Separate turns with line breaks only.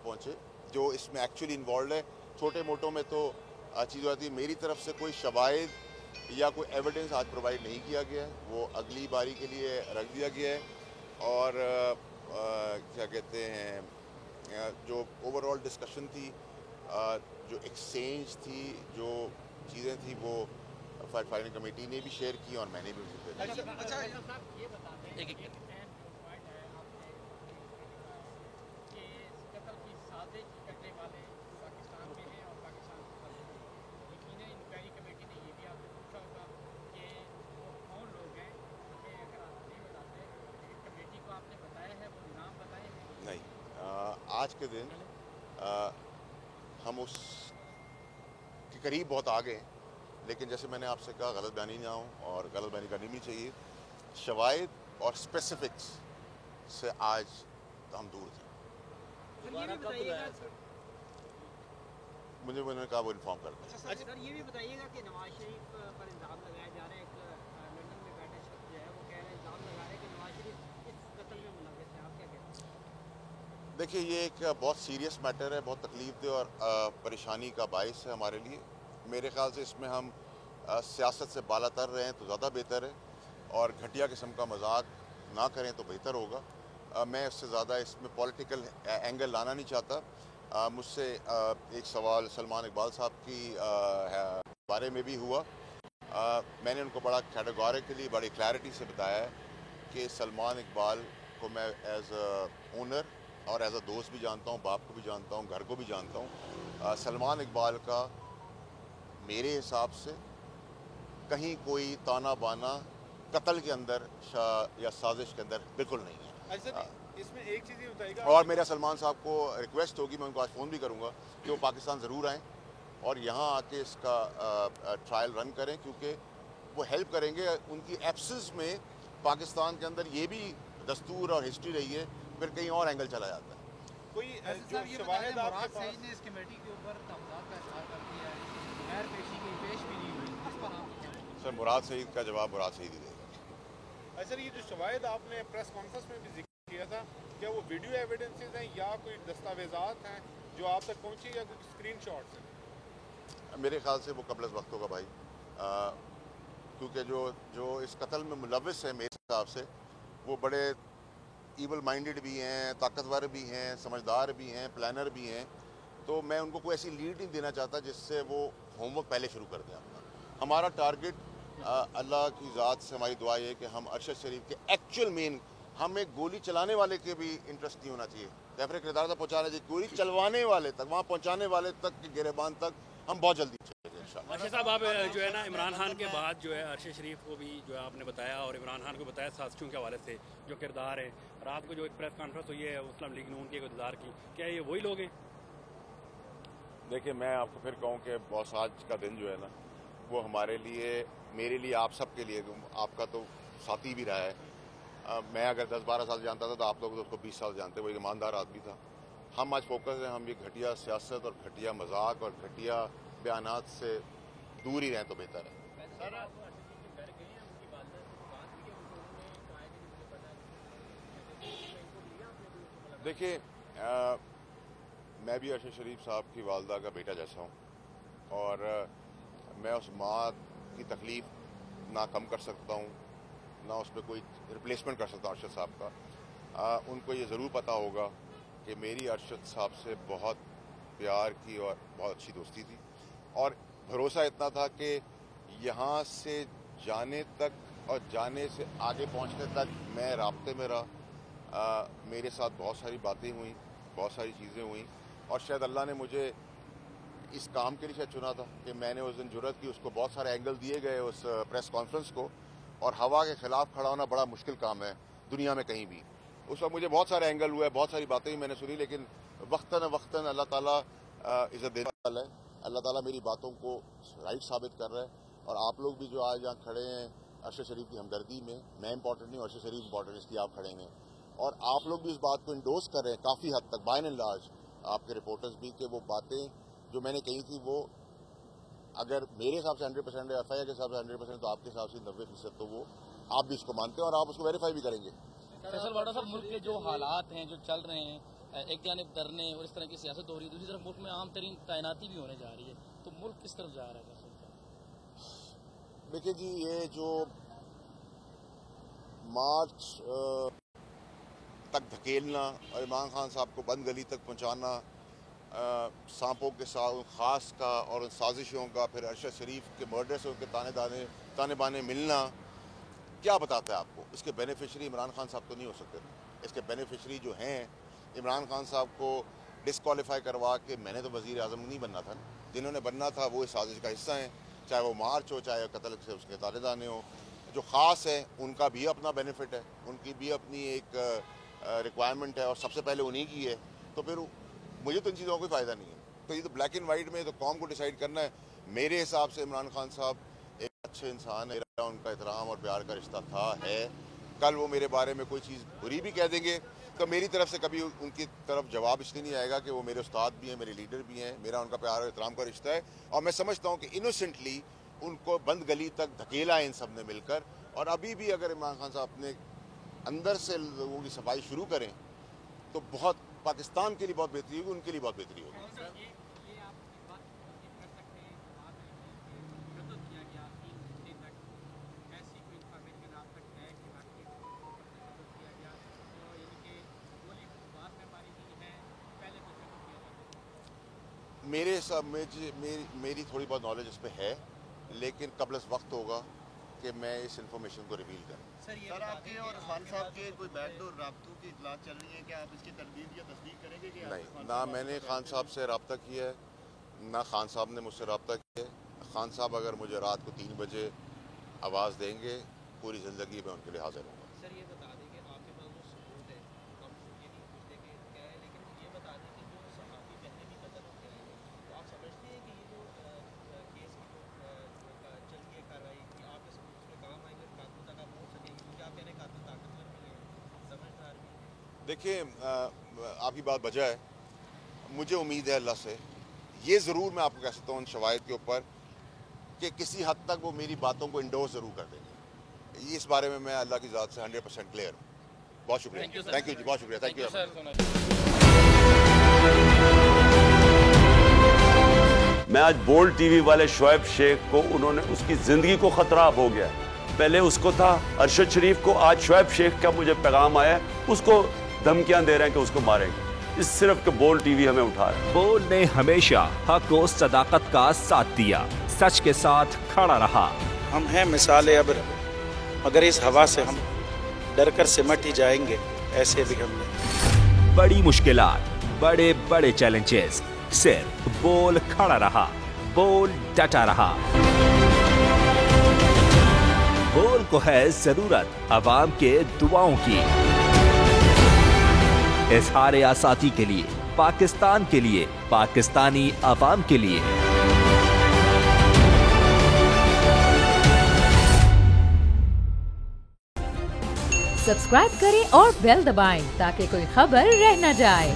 पहुँचे जो इसमें एक्चुअली इन्वॉल्व है। छोटे मोटों में तो चीज़ होती है। मेरी तरफ से कोई शवाहिद या कोई एविडेंस आज प्रोवाइड नहीं किया गया है, वो अगली बारी के लिए रख दिया गया है। और क्या कहते हैं, जो ओवरऑल डिस्कशन थी, जो एक्सचेंज थी, जो चीज़ें थी, वो फैक्ट फाइंडिंग कमेटी ने भी शेयर की और मैंने भी उनसे नहीं। आज के दिन हम उस के करीब बहुत आ गए हैं, लेकिन जैसे मैंने आपसे कहा, गलत बयानी ना हो और गलत बयानी करनी भी चाहिए। शवाहिद और स्पेसिफिक्स से आज हम दूर थे। मुझे उन्होंने कहा वो इन्फॉर्म कर दें।
अच्छा सर, ये भी बताइएगा कि नवाज शरीफ पर इल्ज़ाम लगाया जा रहा है, एक लंदन में बैठे शख्स जो है वो कह रहे हैं, इल्ज़ाम लगा रहे हैं कि नवाज शरीफ इस कत्ल में मुलव्विस है, आप क्या कहते हैं?
देखिए, ये एक बहुत सीरियस मैटर है, बहुत तकलीफदेह और परेशानी का बायस है हमारे लिए। मेरे ख्याल से इसमें हम सियासत से बालातर रहें तो ज़्यादा बेहतर है और घटिया किस्म का मजाक ना करें तो बेहतर होगा। मैं उससे ज़्यादा इसमें पॉलिटिकल एंगल लाना नहीं चाहता। मुझसे एक सवाल सलमान इकबाल साहब की बारे में भी हुआ। मैंने उनको बड़ा कैटेगोरिकली, बड़ी क्लैरिटी से बताया है कि सलमान इकबाल को मैं एज अ ओनर और एज अ दोस्त भी जानता हूँ, बाप को भी जानता हूँ, घर को भी जानता हूँ। सलमान इकबाल का मेरे हिसाब से कहीं कोई ताना बाना कत्ल के अंदर या साजिश के अंदर बिल्कुल नहीं है।
अच्छा, इसमें एक चीज़ ये बताइएगा,
और मेरा सलमान साहब को रिक्वेस्ट होगी, मैं उनको आज फ़ोन भी करूँगा कि वो पाकिस्तान ज़रूर आएँ और यहाँ आके इसका ट्रायल रन करें, क्योंकि वो हेल्प करेंगे। उनकी एब्सेंस में पाकिस्तान के अंदर ये भी दस्तूर और हिस्ट्री रही है, फिर कहीं और एंगल चला जाता है।
कोई जो शवाहिद आपके पास
ने इस कमेटी के ऊपर तहमदात का इजहार कर दिया है, गैर पेशी की पेश भी नहीं हुई, इस पर आप क्या कहें?
सर, मुराद सईद का जवाब मुराद सईद ही देगा।
अच्छा, ये जो शवाहिद आपने प्रेस कॉन्फ्रेंस में भी जिक्र किया था, क्या वो वीडियो एविडेंसेस हैं या कोई दस्तावेजात हैं जो आप तक पहुँची या कोई स्क्रीनशॉट्स हैं?
मेरे ख्याल से वो कबल वक्त होगा भाई, क्योंकि जो इस कत्ल में मुलव्विस है मेरे हिसाब से वो बड़े ईवल माइंडेड भी हैं, ताकतवर भी हैं, समझदार भी हैं, प्लानर भी हैं। तो मैं उनको कोई ऐसी लीड नहीं देना चाहता जिससे वो होमवर्क पहले शुरू कर दें अपना। हमारा टारगेट, अल्लाह की ज़ात से हमारी दुआ है कि हम अरशद शरीफ के एक्चुअल मेन, हम एक गोली चलाने वाले के भी इंटरेस्ट नहीं होना चाहिए, कैफरे किरदार तक पहुँचाना चाहिए, गोली चलवाने वाले तक, वहाँ पहुँचाने वाले तक के गिरेबान तक हम बहुत जल्दी चलेंगे इंशाअल्लाह।
अर्शद साहब, आप जो है ना इमरान खान के बाद जो है अरशद शरीफ को भी जो है आपने बताया और इमरान खान को बताया साजिशों के हवाले से जो किरदार है, रात को जो एक प्रेस कॉन्फ्रेंस हुई है मुस्लिम लीग नून के इक़्तिदार की, क्या ये वही लोग हैं?
देखिए, मैं आपको फिर कहूँ कि बॉस, आज का दिन जो है ना, वो हमारे लिए, मेरे लिए, आप सब के लिए, आपका तो साथी भी रहा है। मैं अगर 10-12 साल जानता था तो आप लोग तो उसको 20 साल जानते, वो एक ईमानदार आदमी था। हम आज फोकस हैं, हम ये घटिया सियासत और घटिया मजाक और घटिया बयानात से दूर ही रहें तो बेहतर है। देखिए, मैं भी अरशद शरीफ साहब की वालदा का बेटा जैसा हूँ और मैं उस माँ की तकलीफ़ ना कम कर सकता हूँ, ना उस पर कोई रिप्लेसमेंट कर सकता हूँ अरशद साहब का। उनको ये ज़रूर पता होगा कि मेरी अरशद साहब से बहुत प्यार की और बहुत अच्छी दोस्ती थी और भरोसा इतना था कि यहाँ से जाने तक और जाने से आगे पहुँचने तक मैं राब्ते में रहा। मेरे साथ बहुत सारी बातें हुई, बहुत सारी चीज़ें हुई और शायद अल्लाह ने मुझे इस काम के लिए शायद चुना था कि मैंने उस दिन जुर्रत की, उसको बहुत सारे एंगल दिए गए उस प्रेस कॉन्फ्रेंस को, और हवा के ख़िलाफ़ खड़ा होना बड़ा मुश्किल काम है दुनिया में कहीं भी। उस वक्त मुझे बहुत सारे एंगल हुए, बहुत सारी बातें भी मैंने सुनी, लेकिन वक्तन अल्लाह ताला इज़्ज़त देने वाला है। अल्लाह ताला मेरी बातों को राइट साबित कर रहा है और आप लोग भी जो आज यहाँ खड़े हैं अरशद शरीफ की हमदर्दी में, मैं इंपॉर्टेंट नहीं, अरशद शरीफ इंपॉर्टेंट, इसलिए आप खड़े हैं और आप लोग भी इस बात को इंडोर्स कर रहे हैं काफ़ी हद तक, बाय एंड लार्ज आपके रिपोर्टर्स भी, कि वो बातें जो मैंने कही थी वो अगर मेरे हिसाब से 100% है, FIR के हिसाब से 100%, तो आपके हिसाब से 90%, तो वो आप भी इसको मानते हैं और आप उसको वेरीफाई भी करेंगे।
फैसल वाडा साहब, मुल्क के जो हालात हैं जो चल रहे हैं,
एक जानिब धरने और इस तरह की सियासत हो रही है, दूसरी तरफ मुल्क में आम तरीन तैनाती भी होने जा रही है, तो मुल्क किस तरफ जा रहा है?
देखिए जी, ये जो मार्च तक धकेलना और इमरान खान साहब को बंद गली तक पहुंचाना, सांपों के साथ खास का और उन साजिशों का, फिर अरशद शरीफ के मर्डर से उनके ताने बाने मिलना, क्या बताता है आपको? इसके बेनिफिशरी इमरान खान साहब तो नहीं हो सकते। इसके बेनिफिशरी जो हैं, इमरान खान साहब को डिस्क्वालीफाई करवा के मैंने तो वज़ीर आज़म नहीं बनना था, जिन्होंने बनना था वो इस साजिश का हिस्सा हैं, चाहे वो मार्च हो, चाहे कत्ल से उसके तानेदाने हो। जो ख़ास है उनका भी अपना बेनिफिट है, उनकी भी अपनी एक रिक्वायरमेंट है और सबसे पहले उन्हीं की है। तो फिर मुझे तो इन चीज़ों का कोई फ़ायदा नहीं है। तो ये तो ब्लैक एंड वाइट में तो कौम को डिसाइड करना है। मेरे हिसाब से इमरान खान साहब एक अच्छे इंसान है, उनका एहतराम और प्यार का रिश्ता था, है। कल वो मेरे बारे में कोई चीज़ बुरी भी कह देंगे तो मेरी तरफ से कभी उनकी तरफ जवाब इसलिए नहीं आएगा कि वो मेरे उस्ताद भी हैं, मेरे लीडर भी हैं, मेरा उनका प्यार और एहतराम का रिश्ता है। और मैं समझता हूँ कि इनोसेंटली उनको बंद गली तक धकेला इन सब ने मिलकर। और अभी भी अगर इमरान खान साहब अपने अंदर से लोगों की सफाई शुरू करें तो बहुत पाकिस्तान के लिए बहुत बेहतरी होगी, उनके लिए बहुत बेहतरी होगी। मेरे हिसाब मेरी थोड़ी बहुत नॉलेज इस पर है, लेकिन कबल वक्त होगा कि मैं इस इंफॉर्मेशन को रिवील करूँ।
सर आपके और खान साहब के कोई बैकडोर राब्तों की इतला चल रही है, क्या आप इसकी तरदीद या तस्दीक करेंगे? कि
नहीं, ना मैंने खान साहब से रब्ता किया है, ना खान साहब ने मुझसे रब्ता किया है। खान साहब अगर मुझे रात को 3 बजे आवाज़ देंगे, पूरी ज़िंदगी में उनके लिए हाजिर हूँगा।
सर ये बता दें कि आपके पास जो सबूत है, हम ये नहीं पूछते कि क्या है, लेकिन ये बता दें कि जो सहाफ़ी पहले भी कत्ल होते हैं, तो आप समझते हैं कि ये जो केस की जो चल रही है कार्रवाई कि आपके सबूत उसमें काम आएंगे, कातल तक आप पहुँच सकेंगे? क्योंकि आप कह रहे हैं कातल ताकतवर भी हैं, समझदार भी हैं।
देखिए, आपकी बात वजह है। मुझे उम्मीद है अल्लाह से, ये ज़रूर मैं आपको कह सकता हूँ उन शवाहिद के ऊपर कि किसी हद तक वो मेरी बातों को इंडोर्स ज़रूर कर देंगे। इस बारे में मैं अल्लाह की ज़ात से 100% क्लियर हूँ। बहुत शुक्रिया, थैंक यू जी, बहुत शुक्रिया, थैंक यू सर।
मैं आज बोल्ड टीवी वाले शोएब शेख को, उन्होंने उसकी ज़िंदगी को ख़तरा अब हो गया। पहले उसको था अरशद शरीफ को, आज शोएब शेख का मुझे पैगाम आया, उसको धमकियां दे रहे हैं कि उसको मारेंगे। इस सिर्फ के बोल्ड टीवी हमें उठा रहा है।
बोल्ड ने हमेशा हक और सदाकत का साथ दिया, सच के साथ खड़ा रहा।
हम हैं मिसाल अब्र, मगर इस हवा से हम डर कर सिमट ही जाएंगे, ऐसे भी हमने।
बड़ी मुश्किलात, बड़े बड़े चैलेंजेस, सिर्फ बोल खड़ा रहा, बोल डटा रहा। बोल को है जरूरत अवाम के दुआओं की। इज़हार आसाती के लिए, पाकिस्तान के लिए, पाकिस्तानी अवाम के लिए।
सब्सक्राइब करें और बेल दबाएं ताकि कोई खबर रह न जाए।